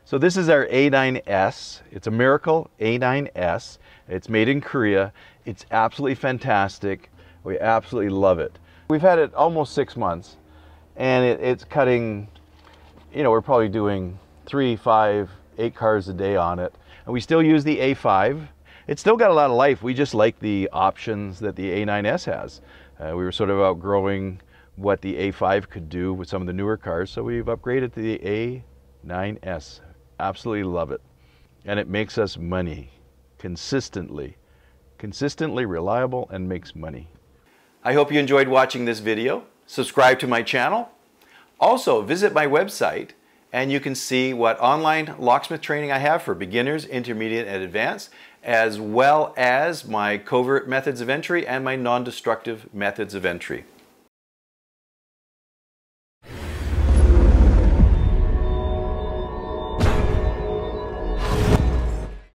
So this is our A9s. It's a miracle A9s. It's made in Korea. It's absolutely fantastic. We absolutely love it. We've had it almost 6 months, and it's cutting, you know, we're probably doing 3, 5, 8 cars a day on it. And we still use the A5. It's still got a lot of life. We just like the options that the A9s has. We were sort of outgrowing what the A5 could do with some of the newer cars, so we've upgraded to the A9s. Absolutely love it. And it makes us money consistently. Consistently reliable and makes money. I hope you enjoyed watching this video. Subscribe to my channel. Also, visit my website and you can see what online locksmith training I have for beginners, intermediate, and advanced, as well as my covert methods of entry and my non-destructive methods of entry.